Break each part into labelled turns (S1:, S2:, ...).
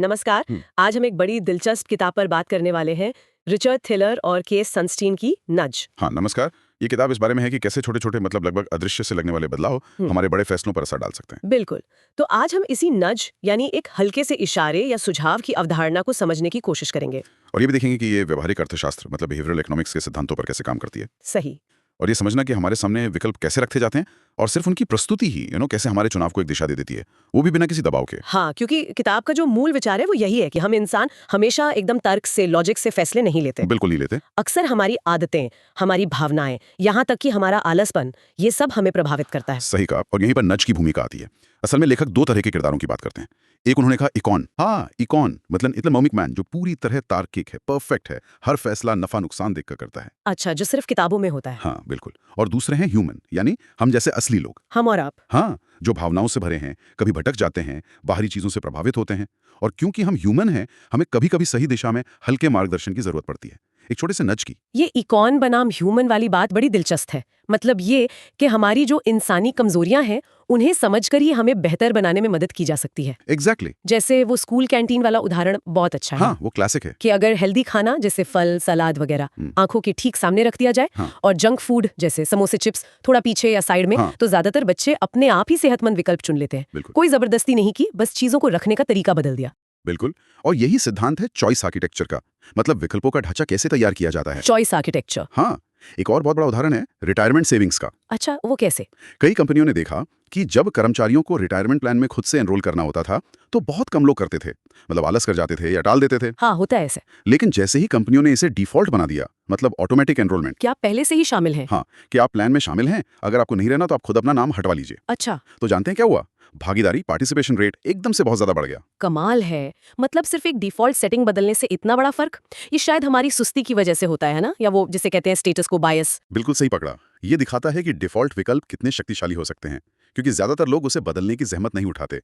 S1: नमस्कार। आज हम एक बड़ी दिलचस्प किताब पर बात करने वाले हैं, रिचर्ड थिलर और केस सनस्टीन की नज।
S2: हाँ, नमस्कार। ये किताब इस बारे में है कि कैसे छोटे-छोटे मतलब लगभग अदृश्य से लगने वाले बदलाव हमारे बड़े फैसलों पर असर डाल सकते हैं।
S1: बिल्कुल। तो आज हम इसी नज यानी एक हल्के से इशारे या सुझाव की अवधारणा को समझने की कोशिश करेंगे।
S2: और ये भी देखेंगे कि ये व्यवहारिक अर्थशास्त्र मतलब बिहेवियरल इकोनॉमिक्स के सिद्धांतों पर कैसे काम करती है।
S1: सही।
S2: और ये समझना कि हमारे सामने विकल्प कैसे रखे जाते हैं और सिर्फ उनकी प्रस्तुति ही कैसे हमारे चुनाव को एक दिशा दे देती है, वो भी बिना किसी दबाव के।
S1: हाँ, क्योंकि किताब का जो मूल विचार है वो यही है कि हम इंसान हमेशा एकदम तर्क से, लॉजिक से फैसले नहीं लेते।
S2: बिल्कुल नहीं लेते।
S1: अक्सर हमारी आदतें, हमारी भावनाएं, यहाँ तक कि हमारा आलसपन, ये सब हमें प्रभावित करता है।
S2: सही कहा। और यहीं पर नज की भूमिका आती है। असल में लेखक दो तरह के किरदारों की बात करते हैं। एक उन्होंने कहा इकॉन। हाँ, इकॉन मतलब इकोनॉमिक मैन जो पूरी तरह तार्किक है, परफेक्ट है, हर फैसला नफा नुकसान देखकर करता है।
S1: अच्छा, जो सिर्फ किताबों में होता है।
S2: हाँ, बिल्कुल। और दूसरे हैं ह्यूमन, यानी हम जैसे असली लोग।
S1: हम और आप।
S2: हाँ, जो भावनाओं से भरे हैं, कभी भटक जाते हैं, बाहरी चीजों से प्रभावित होते हैं। और क्योंकि हम ह्यूमन हैं, हमें कभी-कभी सही दिशा में हल्के मार्गदर्शन की जरूरत पड़ती है, एक छोटे से नज की।
S1: ये इकॉन बनाम ह्यूमन वाली बात बड़ी दिलचस्प है। मतलब ये कि हमारी जो इंसानी कमजोरियां हैं, उन्हें समझकर ही हमें बेहतर बनाने में मदद की जा सकती है।
S2: एग्जैक्टली।
S1: जैसे वो स्कूल कैंटीन वाला उदाहरण बहुत अच्छा है।
S2: हाँ, वो क्लासिक है।
S1: कि अगर हेल्दी खाना जैसे फल, सलाद वगैरह आंखों के ठीक सामने रख दिया जाए,
S2: हाँ।
S1: और जंक फूड जैसे समोसे, चिप्स थोड़ा पीछे या साइड में,
S2: हाँ।
S1: तो ज्यादातर बच्चे अपने आप ही सेहतमंद विकल्प चुन लेते हैं।
S2: बिल्कुल।
S1: कोई जबरदस्ती नहीं की, बस चीजों को रखने का तरीका बदल दिया।
S2: बिल्कुल। और यही सिद्धांत है चॉइस आर्किटेक्चर का, मतलब विकल्पों का ढांचा कैसे तैयार किया जाता है।
S1: Choice architecture.
S2: हाँ, एक और बहुत बड़ा उदाहरण है रिटायरमेंट सेविंग्स का।
S1: अच्छा, वो कैसे?
S2: कई कंपनियों ने देखा कि जब कर्मचारियों को रिटायरमेंट प्लान में खुद से एनरोल करना होता था, तो बहुत कम लोग करते थे, मतलब आलस कर जाते थे या टाल देते थे।
S1: हाँ, होता है ऐसे।
S2: लेकिन जैसे ही कंपनियों ने इसे डिफॉल्ट बना दिया, मतलब ऑटोमेटिक एनरोलमेंट।
S1: क्या आप पहले से ही शामिल हैं?
S2: हाँ, कि आप प्लान में शामिल हैं, अगर आपको नहीं रहना तो आप खुद अपना नाम हटवा लीजिए।
S1: अच्छा।
S2: तो जानते हैं क्या हुआ? भागीदारी, पार्टिसिपेशन रेट एकदम से बहुत ज्यादा बढ़ गया।
S1: कमाल है। मतलब सिर्फ एक डिफॉल्ट सेटिंग बदलने से इतना बड़ा फर्क? ये शायद हमारी सुस्ती की वजह से होता है ना, या वो जिसे कहते हैं स्टेटस को बायस।
S2: बिल्कुल सही पकड़ा। ये दिखाता है कि डिफॉल्ट विकल्प कितने शक्तिशाली हो सकते हैं, क्योंकि ज्यादातर लोग उसे बदलने की जहमत नहीं उठाते।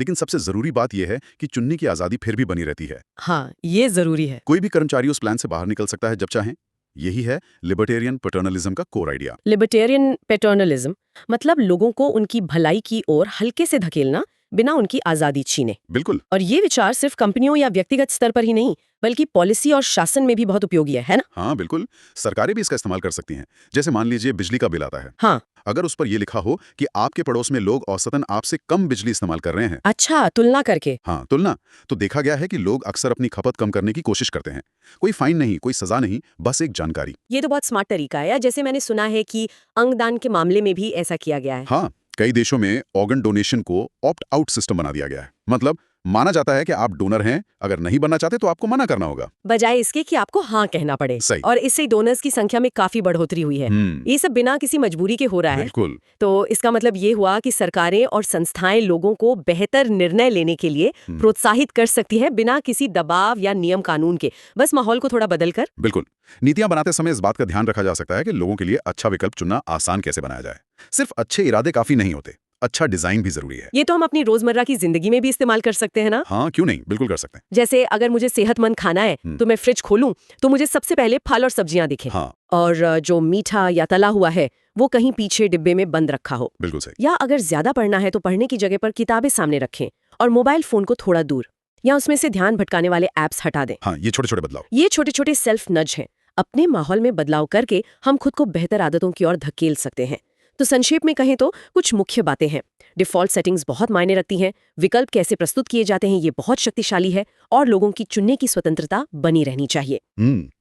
S2: लेकिन सबसे जरूरी बात यह है कि चुनने की आजादी फिर भी बनी रहती है।
S1: हाँ, ये जरूरी है।
S2: कोई भी कर्मचारी उस प्लान से बाहर निकल सकता है जब चाहे। यही है लिबर्टेरियन पैटर्नलिज्म का कोर आइडिया।
S1: लिबर्टेरियन पैटर्नलिज्म मतलब लोगों को उनकी भलाई की ओर हल्के से धकेलना, बिना उनकी आजादी छीने।
S2: बिल्कुल।
S1: और ये विचार सिर्फ कंपनियों या व्यक्तिगत स्तर पर ही नहीं, बल्कि पॉलिसी और शासन में भी बहुत उपयोगी है ना?
S2: हाँ, बिल्कुल। सरकारें भी इसका इस्तेमाल कर सकती हैं। जैसे मान लीजिए बिजली का बिल आता है।
S1: हाँ।
S2: अगर उस पर यह लिखा हो कि आपके पड़ोस में लोग औसतन आपसे कम बिजली इस्तेमाल कर रहे हैं।
S1: अच्छा, तुलना करके।
S2: हाँ, तुलना। तो देखा गया है कि लोग अक्सर अपनी खपत कम करने की कोशिश करते हैं। कोई फाइन नहीं, कोई सजा नहीं, बस एक जानकारी।
S1: ये तो बहुत स्मार्ट तरीका है। या जैसे मैंने सुना है कि अंगदान के मामले में भी ऐसा किया गया है।
S2: हाँ, कई देशों में ऑर्गन डोनेशन को ऑप्ट आउट सिस्टम बना दिया गया है। मतलब माना जाता है कि आप डोनर हैं, अगर नहीं बनना चाहते तो आपको मना करना होगा,
S1: बजाय इसके कि आपको हाँ कहना पड़े।
S2: सही।
S1: और इससे डोनर्स की संख्या में काफी बढ़ोतरी हुई है। ये सब बिना किसी मजबूरी के हो रहा है।
S2: बिल्कुल।
S1: तो इसका मतलब ये हुआ कि सरकारें और संस्थाएं लोगों को बेहतर निर्णय लेने के लिए प्रोत्साहित कर सकती है, बिना किसी दबाव या नियम कानून के, बस माहौल को थोड़ा बदल कर।
S2: बिल्कुल। नीतियां बनाते समय इस बात का ध्यान रखा जा सकता है कि लोगों के लिए अच्छा विकल्प चुनना आसान कैसे बनाया जाए। सिर्फ अच्छे इरादे काफी नहीं होते, अच्छा डिजाइन भी जरूरी है।
S1: ये तो हम अपनी रोजमर्रा की जिंदगी में भी इस्तेमाल कर सकते हैं ना?
S2: हाँ, क्यों नहीं, बिल्कुल कर सकते हैं।
S1: जैसे अगर मुझे सेहतमंद खाना है, तो मैं फ्रिज खोलूं तो मुझे सबसे पहले फल और सब्जियां दिखें।
S2: हाँ।
S1: और जो मीठा या तला हुआ है वो कहीं पीछे डिब्बे में बंद रखा हो।
S2: बिल्कुल सही।
S1: या अगर ज्यादा पढ़ना है तो पढ़ने की जगह पर किताबें सामने रखें, और मोबाइल फोन को थोड़ा दूर, या उसमें से ध्यान भटकाने वाले ऐप्स हटा दें।
S2: हाँ, ये छोटे छोटे बदलाव।
S1: ये छोटे छोटे सेल्फ नज हैं। अपने माहौल में बदलाव करके हम खुद को बेहतर आदतों की ओर धकेल सकते हैं। तो संक्षेप में कहें तो कुछ मुख्य बातें हैं। डिफॉल्ट सेटिंग्स बहुत मायने रखती हैं, विकल्प कैसे प्रस्तुत किए जाते हैं ये बहुत शक्तिशाली है, और लोगों की चुनने की स्वतंत्रता बनी रहनी चाहिए।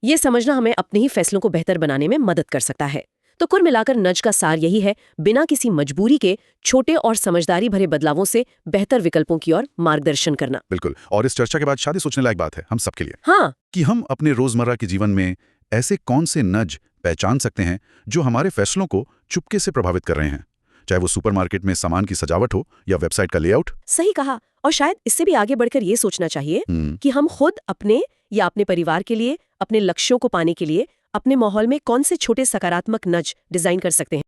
S1: ये समझना हमें अपने ही फैसलों को बेहतर बनाने में मदद कर सकता है। तो कुल मिलाकर नज का सार यही है, बिना किसी मजबूरी के छोटे और समझदारी भरे बदलावों से बेहतर विकल्पों की ओर मार्गदर्शन करना।
S2: बिल्कुल। और इस चर्चा के बाद शायद सोचने लायक बात है हम सबके लिए।
S1: हाँ,
S2: कि हम अपने रोजमर्रा के जीवन में ऐसे कौन से नज पहचान सकते हैं जो हमारे फैसलों को चुपके से प्रभावित कर रहे हैं, चाहे वो सुपरमार्केट में सामान की सजावट हो या वेबसाइट का लेआउट।
S1: सही कहा। और शायद इससे भी आगे बढ़कर ये सोचना चाहिए कि हम खुद अपने या अपने परिवार के लिए, अपने लक्ष्यों को पाने के लिए अपने माहौल में कौन से छोटे सकारात्मक नज डिजाइन कर सकते हैं।